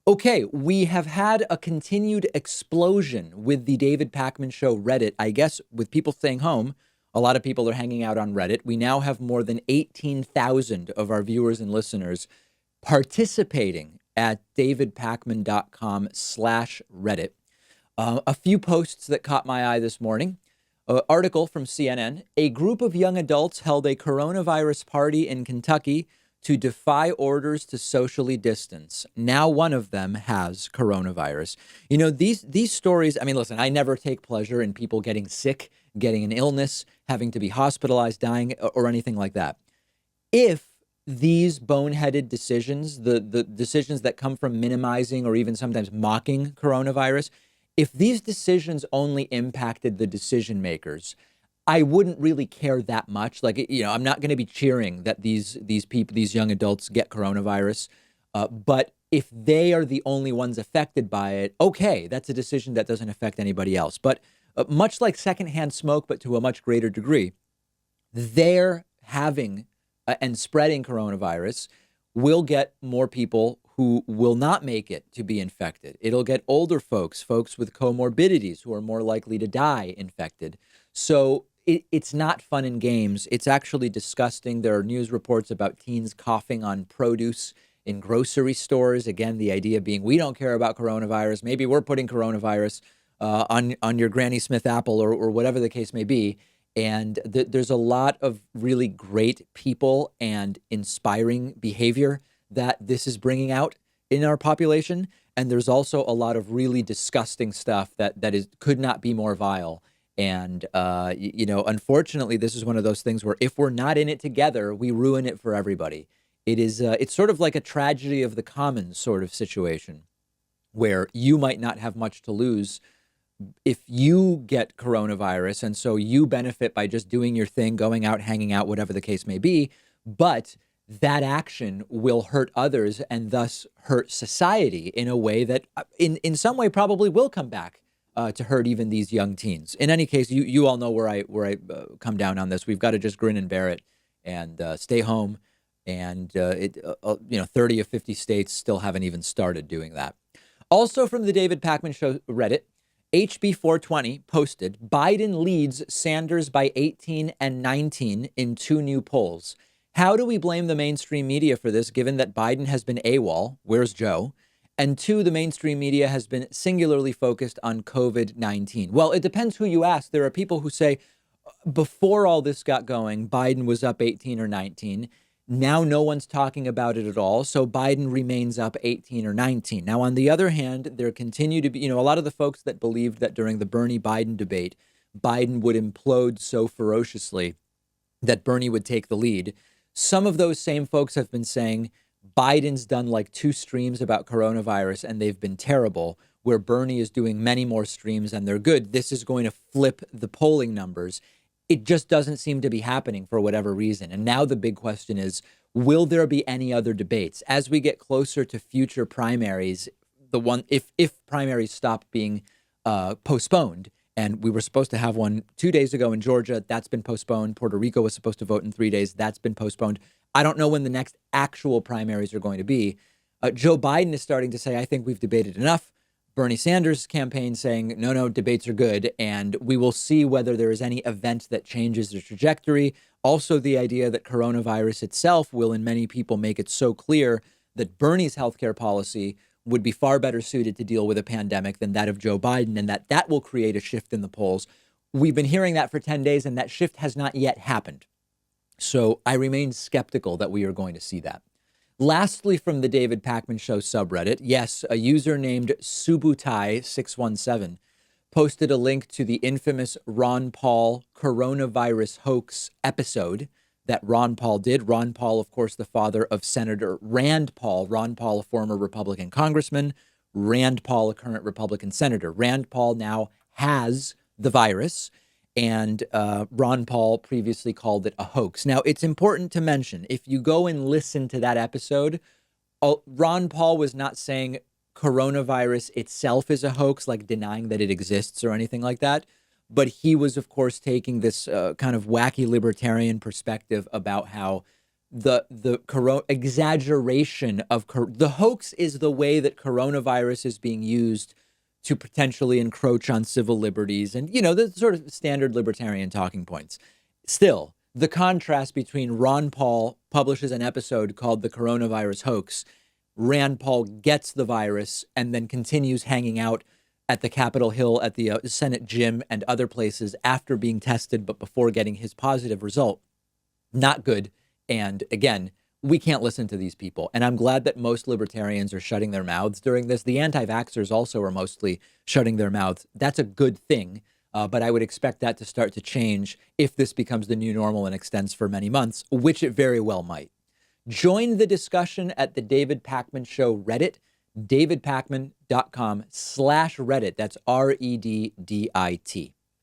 Okay, we have had a continued explosion with the David Pakman Show Reddit. I guess with people staying home, a lot of people are hanging out on Reddit. We now have more than 18,000 of our viewers and listeners participating at davidpakman.com/Reddit. A few posts that caught my eye this morning. Article from CNN. A group of young adults held a coronavirus party in Kentucky to defy orders to socially distance. Now one of them has coronavirus. You know, these stories, I mean, listen, I never take pleasure in people getting sick, getting an illness, having to be hospitalized, dying, or anything like that. If these boneheaded decisions, the decisions that come from minimizing or even sometimes mocking coronavirus, if these decisions only impacted the decision makers, I wouldn't really care that much. Like, you know, I'm not going to be cheering that these people, these young adults get coronavirus. But if they are the only ones affected by it, okay, that's a decision that doesn't affect anybody else. But much like secondhand smoke, but to a much greater degree, they're having and spreading coronavirus will get more people who will not make it to be infected. It'll get older folks, folks with comorbidities who are more likely to die infected. So it's not fun and games. It's actually disgusting. There are news reports about teens coughing on produce in grocery stores. Again, the idea being we don't care about coronavirus. Maybe we're putting coronavirus on your Granny Smith apple or whatever the case may be. And there's a lot of really great people and inspiring behavior that this is bringing out in our population. And there's also a lot of really disgusting stuff that could not be more vile. And, you know, unfortunately, this is one of those things where if we're not in it together, we ruin it for everybody. It's sort of like a tragedy of the commons sort of situation where you might not have much to lose if you get coronavirus. And so you benefit by just doing your thing, going out, hanging out, whatever the case may be. But that action will hurt others and thus hurt society in a way that in some way probably will come back to hurt even these young teens. In any case, you all know where I come down on this. We've got to just grin and bear it and stay home. And 30 of 50 states still haven't even started doing that. Also from the David Pakman Show Reddit, HB 420 posted, Biden leads Sanders by 18 and 19 in two new polls. How do we blame the mainstream media for this, given that Biden has been AWOL? Where's Joe? And two, the mainstream media has been singularly focused on COVID-19. Well, it depends who you ask. There are people who say before all this got going, Biden was up 18 or 19. Now no one's talking about it at all. So Biden remains up 18 or 19. Now, on the other hand, there continue to be, you know, a lot of the folks that believed that during the Bernie Biden debate, Biden would implode so ferociously that Bernie would take the lead. Some of those same folks have been saying Biden's done like 2 streams about coronavirus and they've been terrible, where Bernie is doing many more streams and they're good. This is going to flip the polling numbers. It just doesn't seem to be happening for whatever reason. And now the big question is, will there be any other debates as we get closer to future primaries? If primaries stop being postponed, and we were supposed to have one 2 days ago in Georgia, that's been postponed. Puerto Rico was supposed to vote in 3 days. That's been postponed. I don't know when the next actual primaries are going to be. Joe Biden is starting to say, I think we've debated enough. Bernie Sanders' campaign saying, no, debates are good. And we will see whether there is any event that changes the trajectory. Also, the idea that coronavirus itself will, in many people, make it so clear that Bernie's healthcare policy would be far better suited to deal with a pandemic than that of Joe Biden, and that will create a shift in the polls. We've been hearing that for 10 days, and that shift has not yet happened. So I remain skeptical that we are going to see that. Lastly, from the David Pakman Show subreddit, yes, a user named Subutai617 posted a link to the infamous Ron Paul coronavirus hoax episode that Ron Paul did. Ron Paul, of course, the father of Senator Rand Paul. Ron Paul, a former Republican congressman. Rand Paul, a current Republican senator. Rand Paul now has the virus. And Ron Paul previously called it a hoax. Now, it's important to mention, if you go and listen to that episode, Ron Paul was not saying coronavirus itself is a hoax, like denying that it exists or anything like that. But he was, of course, taking this kind of wacky libertarian perspective about how exaggeration of the hoax is the way that coronavirus is being used to potentially encroach on civil liberties and, the sort of standard libertarian talking points. Still, the contrast between Ron Paul publishes an episode called The Coronavirus Hoax. Rand Paul gets the virus and then continues hanging out at the Capitol Hill, at the Senate gym and other places after being tested, but before getting his positive result. Not good. And again, we can't listen to these people. And I'm glad that most libertarians are shutting their mouths during this. The anti-vaxxers also are mostly shutting their mouths. That's a good thing. But I would expect that to start to change if this becomes the new normal and extends for many months, which it very well might. Join the discussion at the David Pakman Show Reddit, davidpakman.com/Reddit. That's Reddit.